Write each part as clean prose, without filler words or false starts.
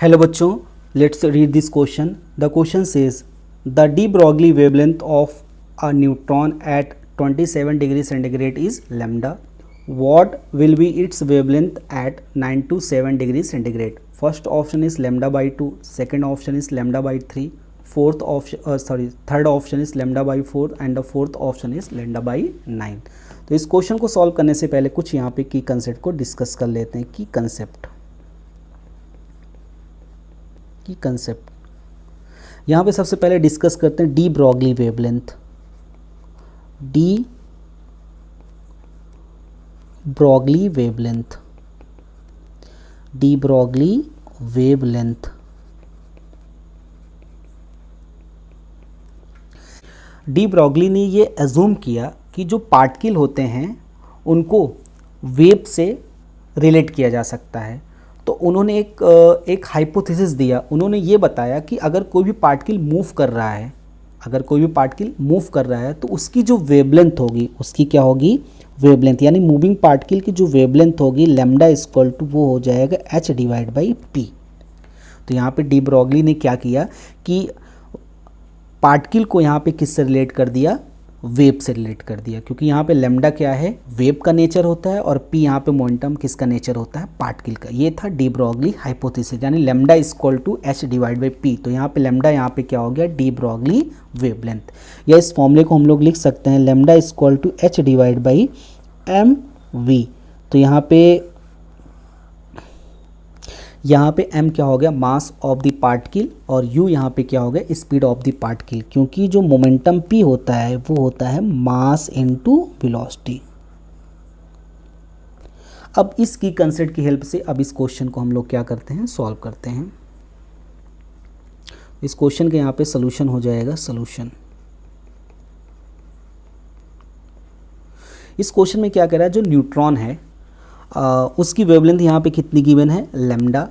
Hello बच्चों, let's read this question. The question says the de Broglie wavelength of a neutron at 27 degree centigrade is lambda. What will be its wavelength at 9 to 7 degree centigrade? First option is lambda by 2, second option is lambda by 3, third option is lambda by 4 and the fourth option is lambda by 9. तो इस question को solve करने से पहले कुछ यहाँ पे की कंसेप्ट को डिस्कस कर लेते हैं. की कंसेप्ट यहाँ पे सबसे पहले डिस्कस करते हैं D Broglie wavelength. D Broglie wavelength. De Broglie ने ये एज्यूम किया कि जो पार्टिकल होते हैं उनको वेव से रिलेट किया जा सकता है. तो उन्होंने एक हाइपोथेसिस दिया. उन्होंने ये बताया कि अगर कोई भी पार्टिकल मूव कर रहा है तो उसकी जो वेवलेंथ होगी, उसकी क्या होगी, वेवलेंथ, यानी मूविंग पार्टिकल की जो वेवलेंथ होगी लैम्डा इक्वल टू वो हो जाएगा h डिवाइड बाई p. तो यहाँ पे डी ब्रॉगली ने क्या किया कि पार्टिकल को यहाँ पे किससे रिलेट कर दिया, वेव से रिलेट कर दिया, क्योंकि यहाँ पे लैम्डा क्या है, वेव का नेचर होता है और p यहाँ पे मोमेंटम किसका नेचर होता है, पार्टिकल का. ये था डी ब्रॉगली हाइपोथेसिस, यानी lambda equal to h divide by p. तो यहाँ पे लैम्डा यहाँ पे क्या हो गया, डी ब्रॉगली वेवलेंथ. या इस फॉर्मूले को हम लोग लिख सकते हैं lambda equal to h divide by mv. तो यहाँ पे m क्या हो गया, मास ऑफ द पार्टिकल, और u यहाँ पे क्या हो गया, स्पीड ऑफ द पार्टिकल, क्योंकि जो मोमेंटम p होता है वो होता है मास इनटू वेलोसिटी. अब इसकी कंसेप्ट की हेल्प से अब इस क्वेश्चन को हम लोग क्या करते हैं, सॉल्व करते हैं. इस क्वेश्चन के यहाँ पे सोल्यूशन हो जाएगा. इस क्वेश्चन में क्या कह रहा है, जो न्यूट्रॉन है उसकी वेवलेंथ यहाँ पे कितनी गिवन है, लैम्डा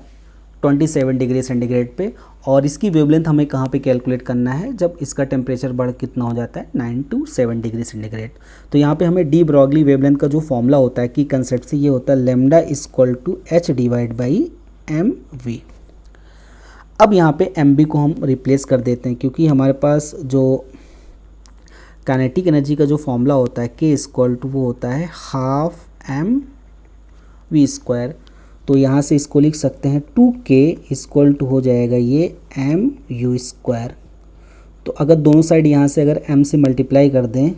27 डिग्री सेंटीग्रेड पे, और इसकी वेवलेंथ हमें कहाँ पे कैलकुलेट करना है, जब इसका टेम्परेचर बढ़ कितना हो जाता है, 9 to 7 डिग्री सेंटीग्रेड. तो यहाँ पे हमें डी ब्रॉगली वेवलेंथ का जो फॉर्मूला होता है की कंसेप्ट से, ये होता है lambda equal to h divide by mv. अब यहाँ पे mv को हम रिप्लेस कर देते हैं, क्योंकि हमारे पास जो काइनेटिक एनर्जी का जो फॉर्मूला होता है k इक्वल टू वो होता है हाफ mv स्क्वायर. तो यहाँ से इसको लिख सकते हैं 2k इक्वल टू हो जाएगा ये mu स्क्वायर. तो अगर दोनों साइड यहाँ से अगर m से मल्टीप्लाई कर दें,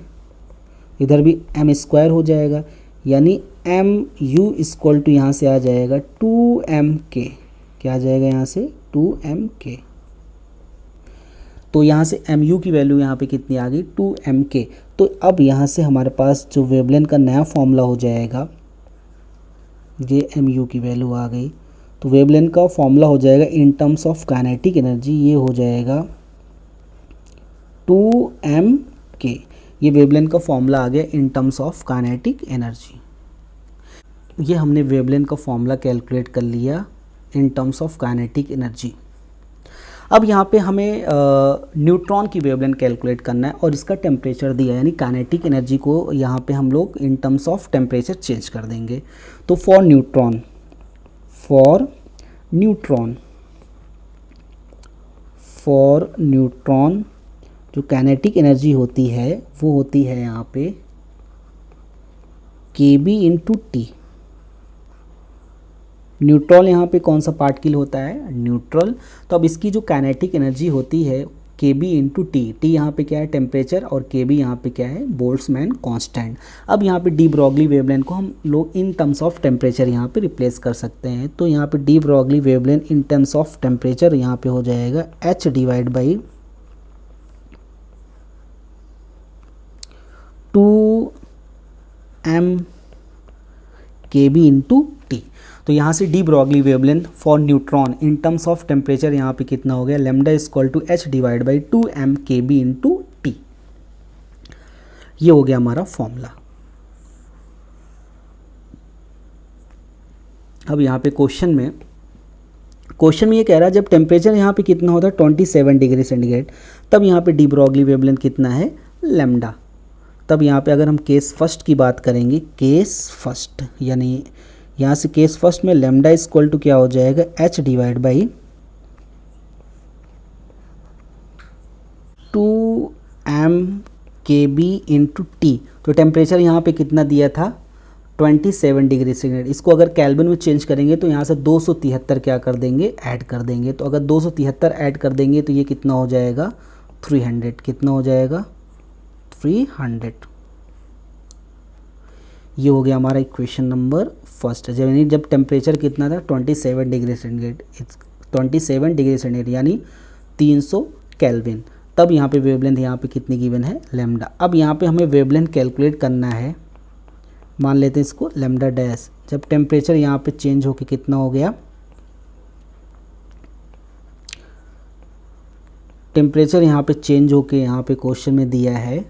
इधर भी m स्क्वायर हो जाएगा, यानी mu इक्वल टू यहाँ से आ जाएगा 2mk. क्या आ जाएगा यहाँ से, 2mk. तो यहाँ से mu की वैल्यू यहाँ पे कितनी आ गई, 2mk. तो अब यहाँ से हमारे पास जो वेवलेंथ का नया फॉर्मूला हो जाएगा, ये mu की वैल्यू आ गई. तो वेवलेंथ का फॉर्मूला हो जाएगा इन टर्म्स ऑफ काइनेटिक एनर्जी, ये हो जाएगा 2mk. ये वेवलेंथ का फॉर्मूला आ गया इन टर्म्स ऑफ काइनेटिक एनर्जी. ये हमने वेवलेंथ का फॉर्मूला कैलकुलेट कर लिया इन टर्म्स ऑफ काइनेटिक एनर्जी. अब यहाँ पे हमें न्यूट्रॉन की वेवलेंथ कैलकुलेट करना है और इसका टेम्परेचर दिया है, यानी काइनेटिक एनर्जी को यहाँ पे हम लोग इन टर्म्स ऑफ टेम्परेचर चेंज कर देंगे. तो फॉर न्यूट्रॉन जो काइनेटिक एनर्जी होती है वो होती है यहाँ पे kb इंटू टी. न्यूट्रल यहाँ पे कौन सा पार्टिकल होता है, न्यूट्रल. तो अब इसकी जो काइनेटिक एनर्जी होती है kb इंटू टी. टी यहाँ पे क्या है, टेम्परेचर, और kb यहाँ पे क्या है, बोल्ट्जमैन कांस्टेंट. अब यहाँ पे डी ब्रॉगली वेवलेंथ को हम लोग इन टर्म्स ऑफ टेम्परेचर यहाँ पे रिप्लेस कर सकते हैं. तो यहाँ पे de Broglie wavelength in terms of temperature यहाँ पे हो जाएगा h divide by 2m kb into T. तो यहाँ से de Broglie wavelength for neutron in terms of temperature यहाँ पे कितना हो गया, lambda equal to h divide by 2m kb into T. ये हो गया हमारा फॉर्मूला. अब यहाँ पे क्वेश्चन में ये कह रहा है जब टेम्परेचर यहाँ पे कितना होता है 27 डिग्री सेंटीग्रेड, तब यहाँ पे डी ब्रॉगली वेवलेंथ कितना है, लैम्डा. तब यहाँ पे अगर हम केस फर्स्ट की बात करेंगे, केस फर्स्ट, यानी यहाँ से केस फर्स्ट में लैम्डा इक्वल टू क्या हो जाएगा, h डिवाइड बाई mkb/T। तो टेम्परेचर यहाँ पे कितना दिया था 27 डिग्री सेंटीग्रेड। इसको अगर केल्विन में चेंज करेंगे तो यहाँ से 273 क्या कर देंगे, ऐड कर देंगे। तो अगर 273 ऐड कर देंगे तो ये कितना हो जाएगा 300। कितना हो जाएगा 300। ये हो गया हमारा इक्वेशन नंबर फर्स्ट। जब टेम्परेचर कितना था 27 डिग्री सेंटीग्रेड, 27 डिग्री सेंटीग्रेड यानी 300 केल्विन। तब यहाँ पे वेवलेंथ यहाँ पे कितनी गिवन है, लैम्डा। अब यहाँ पे हमें वेवलेंथ कैलकुलेट करना है। मान लेते हैं इसको लैम्डा डैश। जब टेम्परेचर यहाँ पे चेंज होके कितना हो गया, टेम्परेचर यहाँ पे चेंज होके यहाँ पे क्वेश्चन में दिया है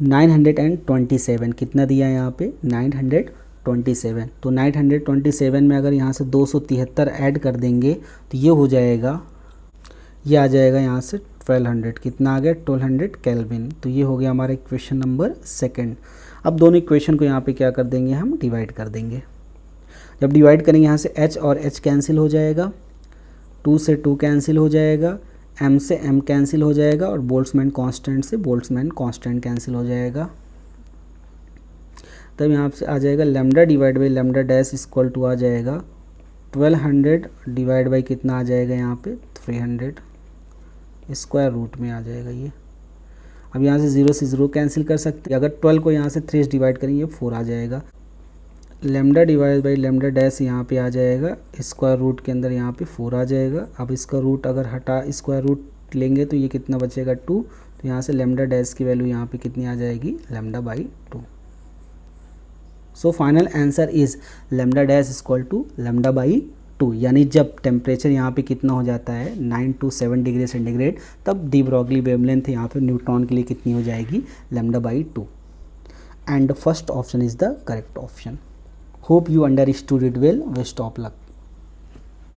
927। कितना दिया है यहाँ पे 927। तो 927 में अगर यहाँ से 273 ऐड कर देंगे तो ये हो जाएगा, ये आ जाएगा यहाँ से 1200। कितना आ गया 1200 केल्विन। तो ये हो गया हमारा इक्वेशन नंबर सेकंड। अब दोनों इक्वेशन को यहाँ पे क्या कर देंगे, हम डिवाइड कर देंगे। जब डिवाइड करेंगे यहाँ से h और h कैंसिल हो जाएगा, 2 से 2 कैंसिल हो जाएगा, m से m कैंसिल हो जाएगा और बोल्ट्जमैन कांस्टेंट से बोल्ट्जमैन कांस्टेंट कैंसिल हो जाएगा। तब यहाँ से आ जाएगा lambda divide by lambda dash equal to आ जाएगा 1200 डिवाइड बाई कितना आ जाएगा यहाँ पे 300 स्क्वायर रूट में आ जाएगा ये। अब यहाँ से 0 से 0 कैंसिल कर सकते हैं। अगर 12 को यहाँ से 3 से डिवाइड करेंगे 4 आ जाएगा। Lambda divide by lambda dash यहाँ पे आ जाएगा, स्क्वायर रूट के अंदर यहाँ पे 4 आ जाएगा। अब इसका रूट अगर हटा स्क्वायर रूट लेंगे तो ये कितना बचेगा 2। तो यहाँ से लैम्डा डैश की वैल्यू यहाँ पे कितनी आ जाएगी, lambda by 2। So final answer is lambda dash equal to lambda by 2। यानी जब टेम्परेचर यहाँ पे कितना हो जाता है 9 to 7 डिग्री सेंटीग्रेड, तब डी ब्रॉगली वेवलेंथ यहाँ पे न्यूट्रॉन के लिए कितनी हो जाएगी, lambda by 2। And first option is the correct option. Hope you understood it well. Best of luck.